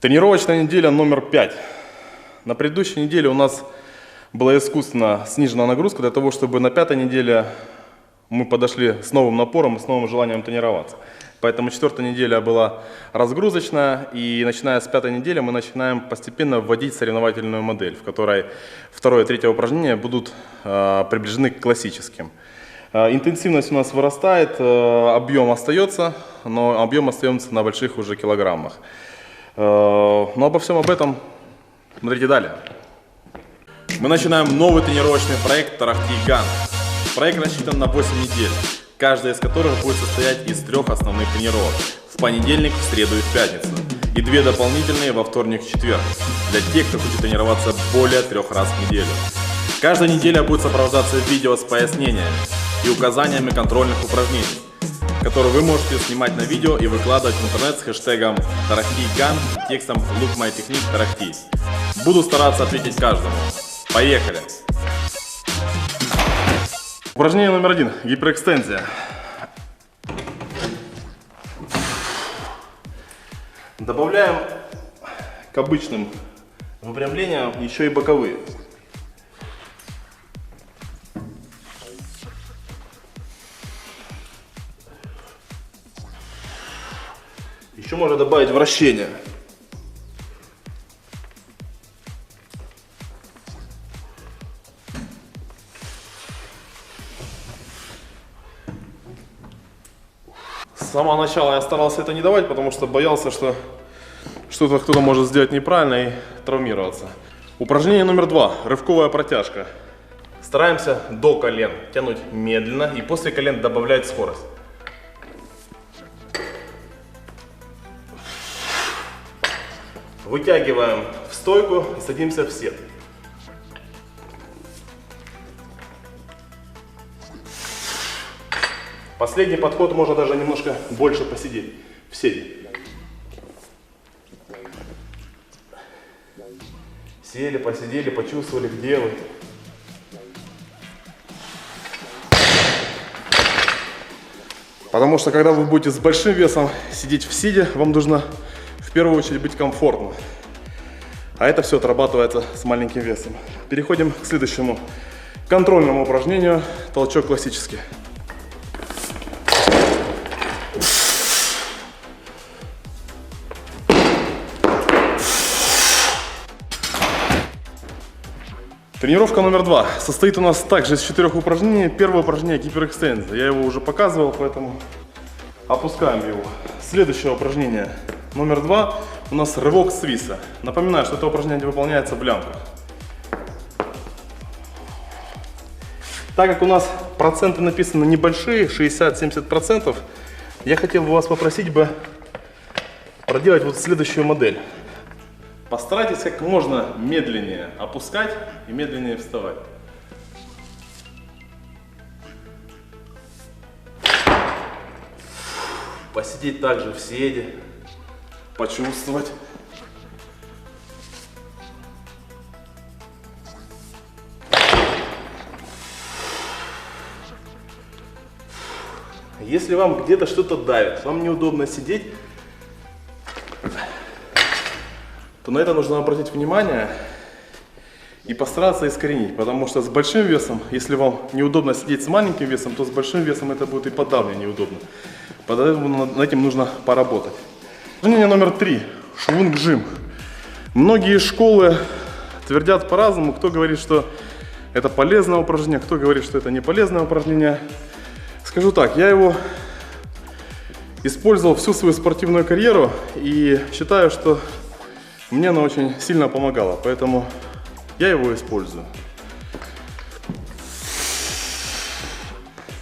Тренировочная неделя номер 5. На предыдущей неделе у нас была искусственно снижена нагрузка для того, чтобы на 5-й неделе мы подошли с новым напором и с новым желанием тренироваться. Поэтому 4-я неделя была разгрузочная, и начиная с 5-й недели мы начинаем постепенно вводить соревновательную модель, в которой 2-е и 3-е упражнения будут приближены к классическим. Интенсивность у нас вырастает, объем остается, но объем остается на больших уже килограммах. Но обо всем об этом смотрите далее. Мы начинаем новый тренировочный проект Тарахти Ган. Проект рассчитан на 8 недель, каждая из которых будет состоять из 3 основных тренировок в понедельник, в среду и в пятницу, и 2 дополнительные во вторник и четверг, для тех, кто хочет тренироваться более 3 раз в неделю. Каждая неделя будет сопровождаться видео с пояснениями и указаниями контрольных упражнений, которые вы можете снимать на видео и выкладывать в интернет с хэштегом TarahtiGan и текстом Look My Technique Tarahti. Буду стараться ответить каждому. Поехали! Упражнение номер 1. Гиперэкстензия. Добавляем к обычным выпрямлениям еще и боковые. Еще можно добавить вращение. С самого начала я старался это не давать, потому что боялся, что что-то кто-то может сделать неправильно и травмироваться. Упражнение номер 2. Рывковая протяжка. Стараемся до колен тянуть медленно и после колен добавлять скорость. Вытягиваем в стойку и садимся в сет. Последний подход можно даже немножко больше посидеть в седе. Сели, посидели, почувствовали, где вы. Потому что когда вы будете с большим весом сидеть в сиде, вам нужно в первую очередь быть комфортно. А это все отрабатывается с маленьким весом. Переходим к следующему контрольному упражнению. Толчок классический. Тренировка номер 2 состоит у нас также из 4 упражнений. Первое упражнение гиперэкстензия. Я его уже показывал, поэтому опускаем его. Следующее упражнение номер 2 у нас рывок свиса. Напоминаю, что это упражнение выполняется в лямках. Так как у нас проценты написаны небольшие, 60-70%, я хотел бы вас попросить проделать вот следующую модель. Постарайтесь как можно медленнее опускать и медленнее вставать. Посидеть также в седе, почувствовать. Если вам где-то что-то давит, вам неудобно сидеть, то на это нужно обратить внимание и постараться искоренить. Потому что с большим весом, если вам неудобно сидеть с маленьким весом, то с большим весом это будет и подавно неудобно. Поэтому над этим нужно поработать. Упражнение номер 3. Швунг-жим. Многие школы твердят по-разному. Кто говорит, что это полезное упражнение, кто говорит, что это не полезное упражнение. Скажу так, я его использовал всю свою спортивную карьеру и считаю, что мне оно очень сильно помогало, поэтому я его использую.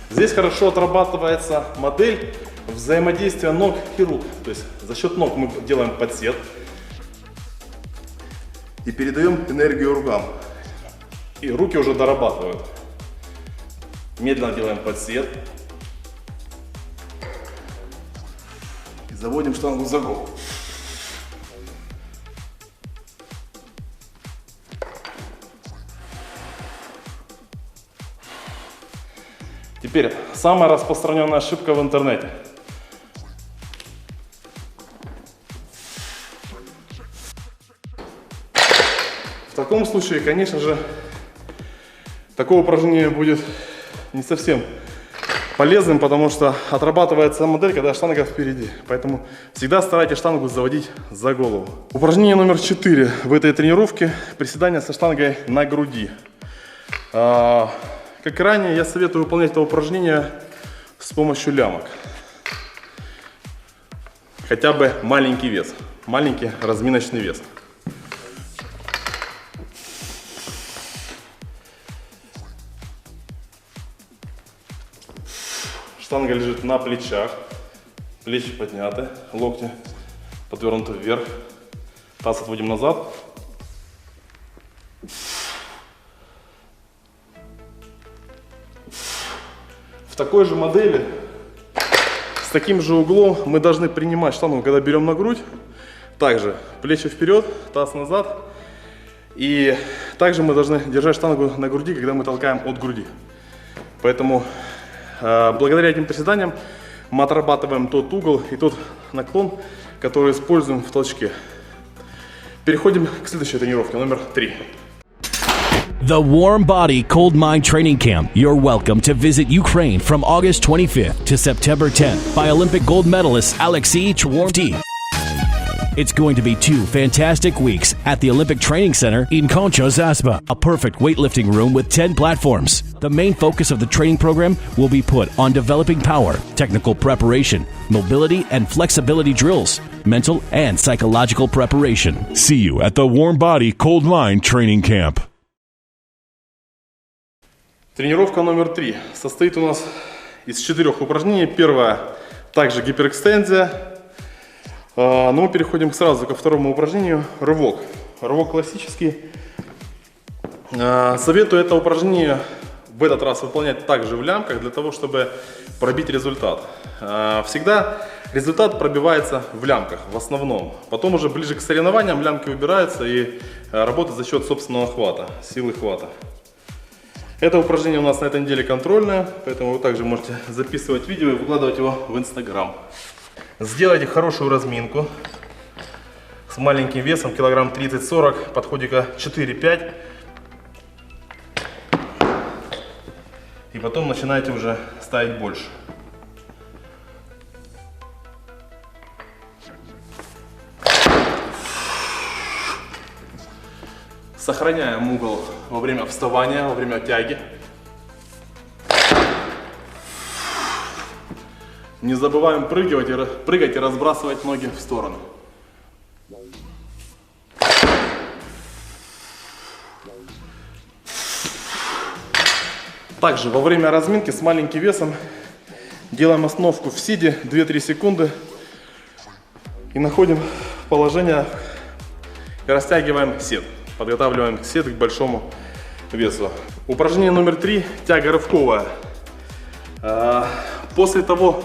Здесь хорошо отрабатывается модель взаимодействия ног и рук. То есть за счет ног мы делаем подсед и передаем энергию рукам. И руки уже дорабатывают. Медленно делаем подсед. И заводим штангу за голову. Теперь самая распространенная ошибка в интернете. случае, конечно же, такое упражнение будет не совсем полезным, потому что отрабатывается модель, когда штанга впереди. Поэтому всегда старайтесь штангу заводить за голову. Упражнение номер 4 в этой тренировке – приседания со штангой на груди. Как и ранее, я советую выполнять это упражнение с помощью лямок. Хотя бы маленький вес, маленький разминочный вес. Штанга лежит на плечах, плечи подняты, локти подвернуты вверх, таз отводим назад. В такой же модели, с таким же углом мы должны принимать штангу, когда берем на грудь. Также плечи вперед, таз назад. И также мы должны держать штангу на груди, когда мы толкаем от груди. Поэтому благодаря этим приседаниям мы отрабатываем тот угол и тот наклон, который используем в толчке. Переходим к следующей тренировке, номер 3. The Warm Body Cold Mind Training Camp. You're welcome to visit Ukraine from August 25th to September 10th by Olympic gold medalist Alexei Chorty. It's going to be 2 fantastic weeks at the Olympic Training Center in Concha-Zaspa, a perfect weightlifting room with 10 platforms. The main focus of the training program will be put on developing power, technical preparation, mobility and flexibility drills, mental and psychological preparation. See you at the Warm Body Cold Mind Training Camp. Тренировка номер 3 состоит у нас из 4 упражнений. Первое также гиперэкстензия. Но мы переходим сразу ко второму упражнению – рывок. Рывок классический. Советую это упражнение в этот раз выполнять также в лямках, для того, чтобы пробить результат. Всегда результат пробивается в лямках, в основном. Потом уже ближе к соревнованиям лямки убираются и работа за счет собственного хвата, силы хвата. Это упражнение у нас на этой неделе контрольное, поэтому вы также можете записывать видео и выкладывать его в Instagram. Сделайте хорошую разминку с маленьким весом, килограмм 30-40, подходика 4-5. И потом начинайте уже ставить больше. Сохраняем угол во время вставания, во время тяги. Не забываем прыгать и разбрасывать ноги в стороны. Также во время разминки с маленьким весом делаем остановку в сиде 2-3 секунды и находим положение и растягиваем сет. Подготавливаем сет к большому весу. Упражнение номер 3. Тяга рывковая. После того,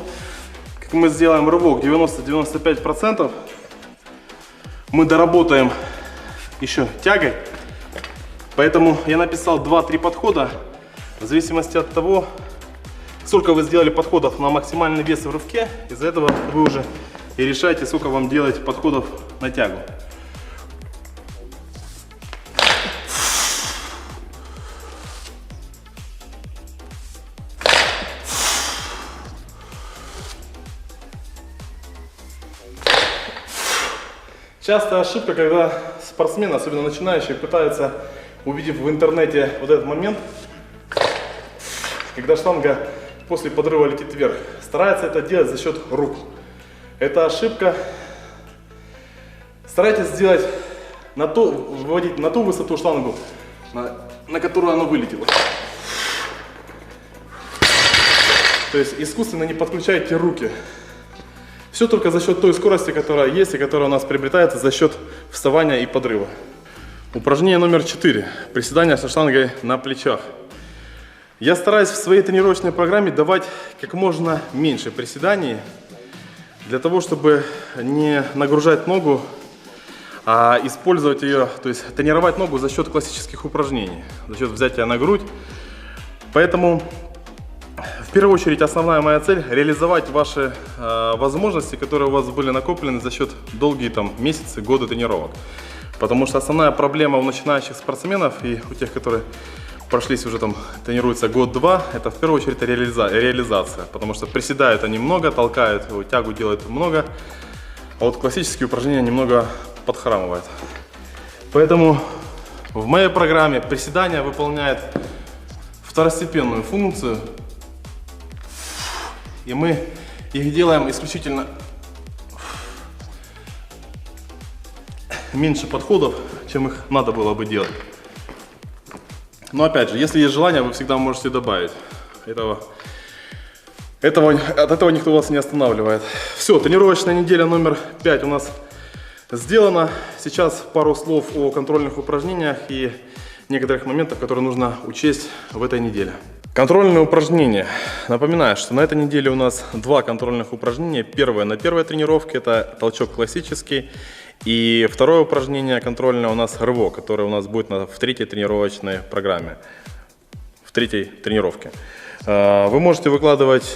как мы сделаем рывок 90-95%, мы доработаем еще тягой. Поэтому я написал 2-3 подхода. В зависимости от того, сколько вы сделали подходов на максимальный вес в рывке, из-за этого вы уже и решаете, сколько вам делать подходов на тягу. Частая ошибка, когда спортсмен, особенно начинающий, пытается, увидев в интернете вот этот момент, когда штанга после подрыва летит вверх, старается это делать за счет рук. Это ошибка. Старайтесь сделать выводить на ту высоту штангу, на которую она вылетела. То есть искусственно не подключайте руки. Все только за счет той скорости, которая есть и которая у нас приобретается за счет вставания и подрыва. Упражнение номер 4. Приседания со штангой на плечах. Я стараюсь в своей тренировочной программе давать как можно меньше приседаний, для того, чтобы не нагружать ногу, а использовать ее, то есть тренировать ногу за счет классических упражнений, за счет взятия на грудь. Поэтому в первую очередь основная моя цель – реализовать ваши возможности, которые у вас были накоплены за счет долгие месяцы, годы тренировок. Потому что основная проблема у начинающих спортсменов и у тех, которые прошлись уже там, тренируются год-два, это в первую очередь реализация. Потому что приседают они много, толкают, тягу делают много, а вот классические упражнения немного подхрамывают. Поэтому в моей программе приседания выполняет второстепенную функцию. И мы их делаем исключительно меньше подходов, чем их надо было бы делать. Но опять же, если есть желание, вы всегда можете добавить. От этого никто вас не останавливает. Все, тренировочная неделя номер 5 у нас сделана. Сейчас пару слов о контрольных упражнениях и некоторых моментах, которые нужно учесть в этой неделе. Контрольные упражнения. Напоминаю, что на этой неделе у нас 2 контрольных упражнения. Первое на первой тренировке, это толчок классический. И второе упражнение контрольное у нас рывок, который у нас будет в 3-й тренировочной программе, в 3-й тренировке. Вы можете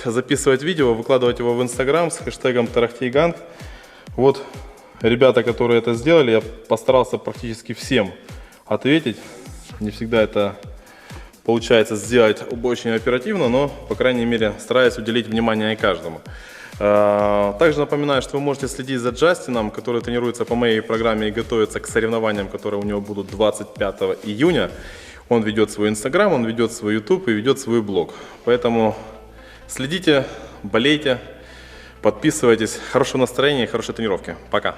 записывать видео, выкладывать его в Instagram с хэштегом Тарахтейганг. Вот ребята, которые это сделали, я постарался практически всем ответить. Не всегда это получается сделать очень оперативно, но, по крайней мере, стараюсь уделить внимание каждому. Также напоминаю, что вы можете следить за Джастином, который тренируется по моей программе и готовится к соревнованиям, которые у него будут 25 июня. Он ведет свой Instagram, он ведет свой YouTube и ведет свой блог. Поэтому следите, болейте, подписывайтесь. Хорошего настроения и хорошей тренировки. Пока!